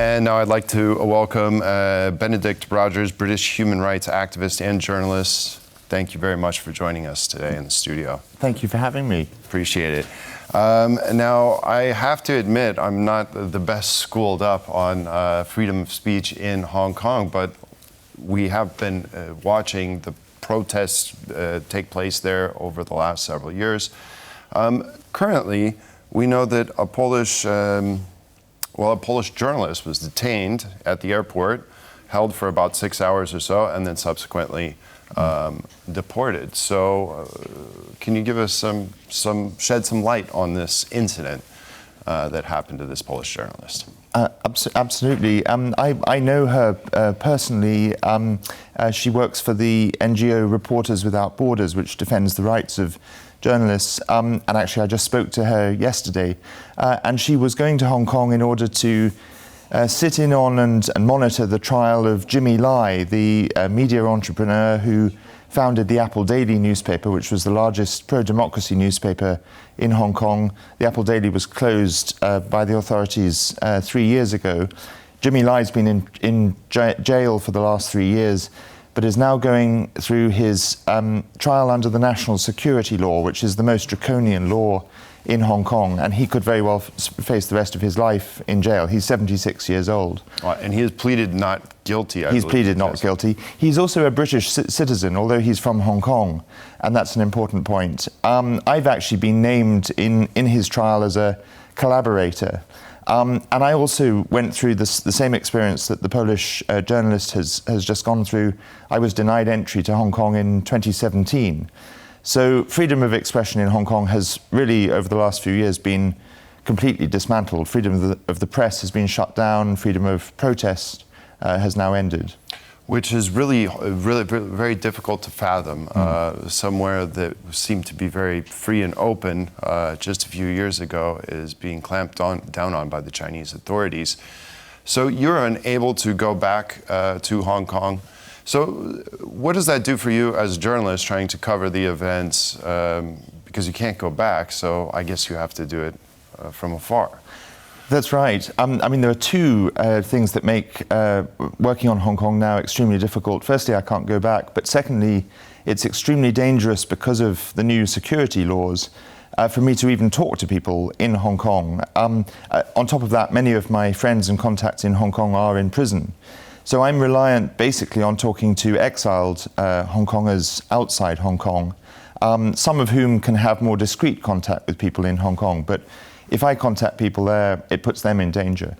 And now I'd like to welcome Benedict Rogers, British human rights activist and journalist. Thank you very much for joining us today in the studio. Thank you for having me. Appreciate it. Now, I have to admit, I'm not the best schooled up on freedom of speech in Hong Kong, but we have been watching the protests take place there over the last several years. Currently, we know that a Polish journalist was detained at the airport, held for about 6 hours or so, and then subsequently deported. So, can you give us shed some light on this incident that happened to this Polish journalist? Absolutely. I know her personally. She works for the NGO Reporters Without Borders, which defends the rights of journalists. And actually, I just spoke to her yesterday. And she was going to Hong Kong in order to sit in on and monitor the trial of Jimmy Lai, the media entrepreneur who founded the Apple Daily newspaper, which was the largest pro-democracy newspaper in Hong Kong. The Apple Daily was closed by the authorities 3 years ago. Jimmy Lai's been in jail for the last 3 years, but is now going through his trial under the national security law, which is the most draconian law in Hong Kong, and he could very well face the rest of his life in jail. He's 76 years old. And he has pleaded not guilty, I He's believe. pleaded not guilty. He's also a British citizen, although he's from Hong Kong, and that's an important point. I've actually been named in his trial as a collaborator. And I also went through the same experience that the Polish journalist has just gone through. I was denied entry to Hong Kong in 2017. So freedom of expression in Hong Kong has really, over the last few years, been completely dismantled. Freedom of the press has been shut down. Freedom of protest has now ended. Which is really very difficult to fathom. Somewhere that seemed to be very free and open just a few years ago is being clamped down on by the Chinese authorities. So you're unable to go back to Hong Kong. So what does that do for you as a journalist trying to cover the events? Because you can't go back, so I guess you have to do it from afar. That's right. I mean, there are two things that make working on Hong Kong now extremely difficult. Firstly, I can't go back, but secondly, it's extremely dangerous because of the new security laws for me to even talk to people in Hong Kong. On top of that, many of my friends and contacts in Hong Kong are in prison. So I'm reliant basically on talking to exiled Hong Kongers outside Hong Kong, some of whom can have more discreet contact with people in Hong Kong. But if I contact people there, it puts them in danger.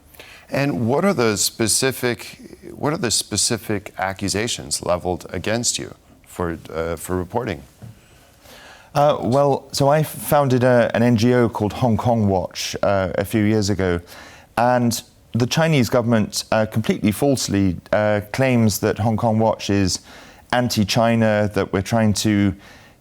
And what are the specific accusations leveled against you for reporting? Well, so I founded an NGO called Hong Kong Watch a few years ago, and the Chinese government completely falsely claims that Hong Kong Watch is anti-China, that we're trying to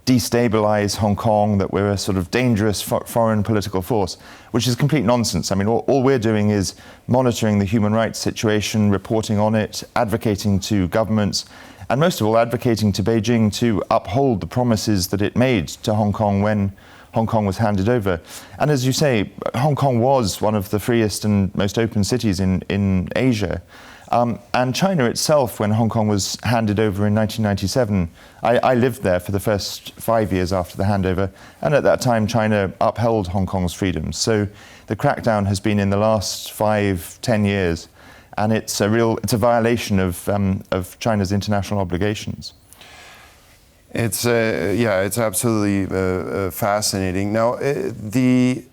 destabilize Hong Kong, that we're a sort of dangerous foreign political force, which is complete nonsense. I mean, all we're doing is monitoring the human rights situation, reporting on it, advocating to governments, and most of all, advocating to Beijing to uphold the promises that it made to Hong Kong when Hong Kong was handed over. And as you say, Hong Kong was one of the freest and most open cities in Asia. And China itself, when Hong Kong was handed over in 1997, I lived there for the first 5 years after the handover, and at that time China upheld Hong Kong's freedoms. So the crackdown has been in the last 5-10 years, and it's a violation of China's international obligations. It's absolutely fascinating. Now, the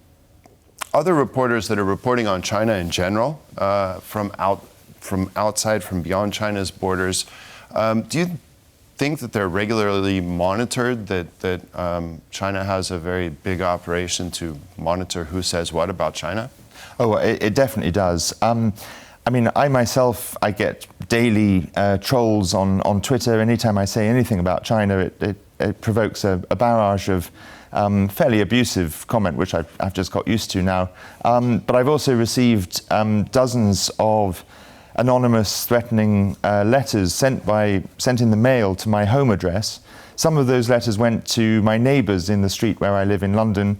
other reporters that are reporting on China in general, from outside, from beyond China's borders, do you think that they're regularly monitored? That China has a very big operation to monitor who says what about China? Oh, it definitely does. I mean, I myself, I get daily trolls on Twitter. Anytime I say anything about China, it provokes a barrage of fairly abusive comment, which I've just got used to now. But I've also received dozens of anonymous threatening letters sent in the mail to my home address. Some of those letters went to my neighbours in the street where I live in London,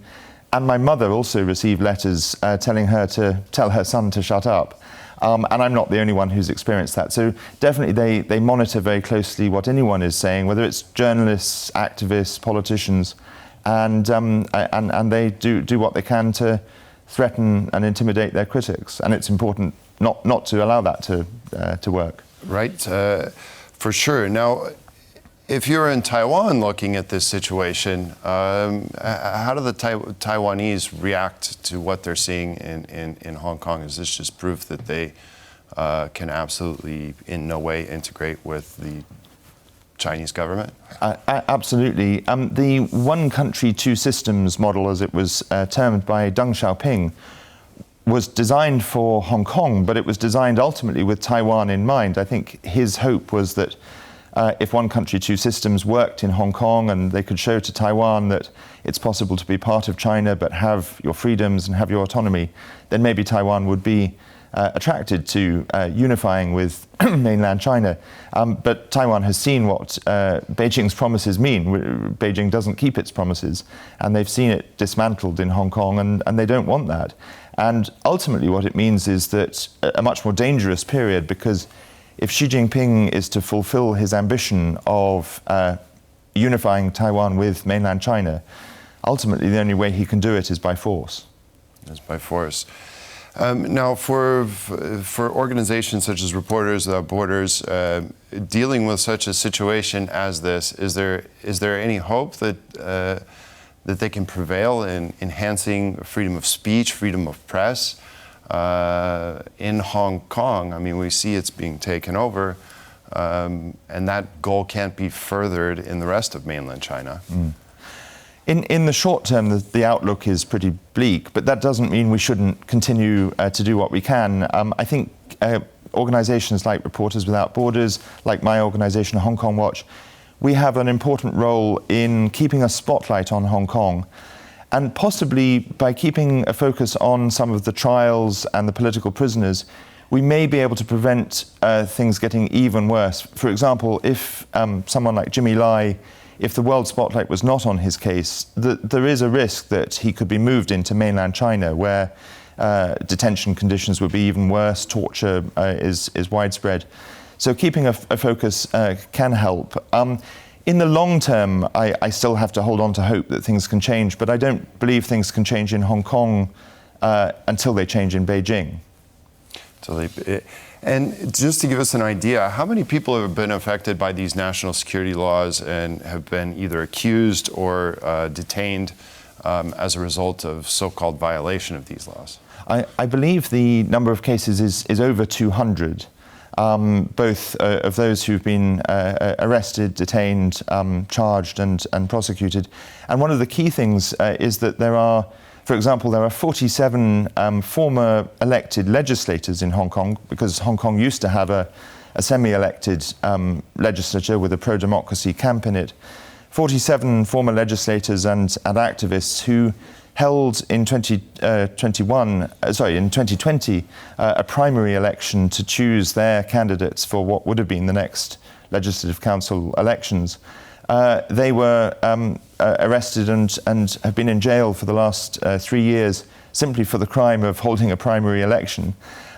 and my mother also received letters telling her to tell her son to shut up. And I'm not the only one who's experienced that. So definitely they monitor very closely what anyone is saying, whether it's journalists, activists, politicians, and they do what they can to threaten and intimidate their critics. And it's important not to allow that to work. Right, for sure. Now, if you're in Taiwan looking at this situation, how do the Taiwanese react to what they're seeing in Hong Kong? Is this just proof that they can absolutely in no way integrate with the Chinese government? Absolutely. The one country, two systems model, as it was termed by Deng Xiaoping, was designed for Hong Kong, but it was designed ultimately with Taiwan in mind. I think his hope was that if one country, two systems worked in Hong Kong and they could show to Taiwan that it's possible to be part of China but have your freedoms and have your autonomy, then maybe Taiwan would be attracted to unifying with mainland China. But Taiwan has seen what Beijing's promises mean. Beijing doesn't keep its promises, and they've seen it dismantled in Hong Kong, and they don't want that. And ultimately what it means is that a much more dangerous period, because if Xi Jinping is to fulfill his ambition of unifying Taiwan with mainland China, ultimately the only way he can do it is by force. Is by force. Now, for organizations such as Reporters Without Borders, dealing with such a situation as this, is there any hope that they can prevail in enhancing freedom of speech, freedom of press in Hong Kong? I mean, we see it's being taken over, and that goal can't be furthered in the rest of mainland China. Mm. In the short term, the outlook is pretty bleak, but that doesn't mean we shouldn't continue to do what we can. I think organizations like Reporters Without Borders, like my organization, Hong Kong Watch, we have an important role in keeping a spotlight on Hong Kong, and possibly by keeping a focus on some of the trials and the political prisoners, we may be able to prevent things getting even worse. For example, if someone like Jimmy Lai, if the world spotlight was not on his case, there is a risk that he could be moved into mainland China, where detention conditions would be even worse, torture is widespread. So keeping a focus can help. In the long term, I still have to hold on to hope that things can change, but I don't believe things can change in Hong Kong until they change in Beijing. And just to give us an idea, how many people have been affected by these national security laws and have been either accused or detained as a result of so-called violation of these laws? I believe the number of cases is over 200, both of those who've been arrested, detained, charged and prosecuted. And one of the key things is that there are, for example, there are 47 former elected legislators in Hong Kong, because Hong Kong used to have a semi-elected legislature with a pro-democracy camp in it. 47 former legislators and activists who held in 2020 a primary election to choose their candidates for what would have been the next Legislative Council elections. They were arrested and have been in jail for the last 3 years simply for the crime of holding a primary election.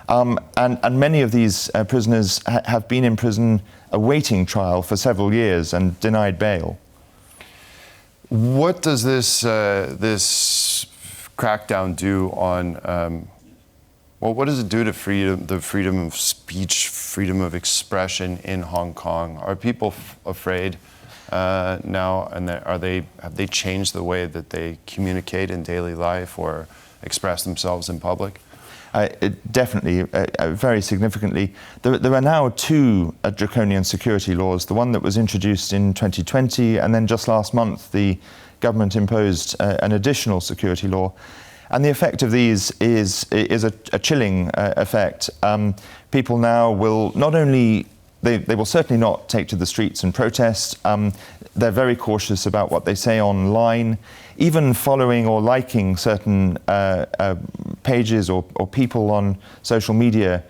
And many of these prisoners have been in prison awaiting trial for several years and denied bail. What does this crackdown do on, well, what does it do to the freedom of speech, freedom of expression in Hong Kong? Are people afraid now, and have they changed the way that they communicate in daily life or express themselves in public? Definitely, very significantly. There are now two draconian security laws, the one that was introduced in 2020, and then just last month the government imposed an additional security law. And the effect of these is a chilling effect. People now will not only They will certainly not take to the streets and protest. They're very cautious about what they say online. Even following or liking certain pages or people on social media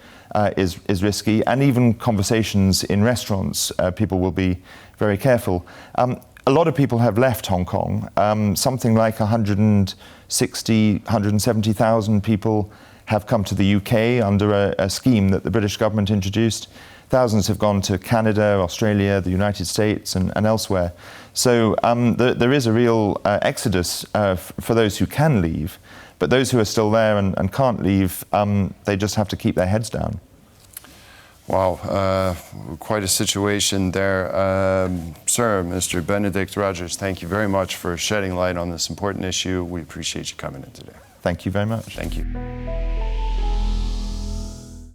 is risky. And even conversations in restaurants, people will be very careful. A lot of people have left Hong Kong. Something like 170,000 people have come to the UK under a scheme that the British government introduced. Thousands have gone to Canada, Australia, the United States, and elsewhere. So there is a real exodus for those who can leave, but those who are still there and can't leave, they just have to keep their heads down. Wow, quite a situation there. Sir, Mr. Benedict Rogers, thank you very much for shedding light on this important issue. We appreciate you coming in today. Thank you very much. Thank you.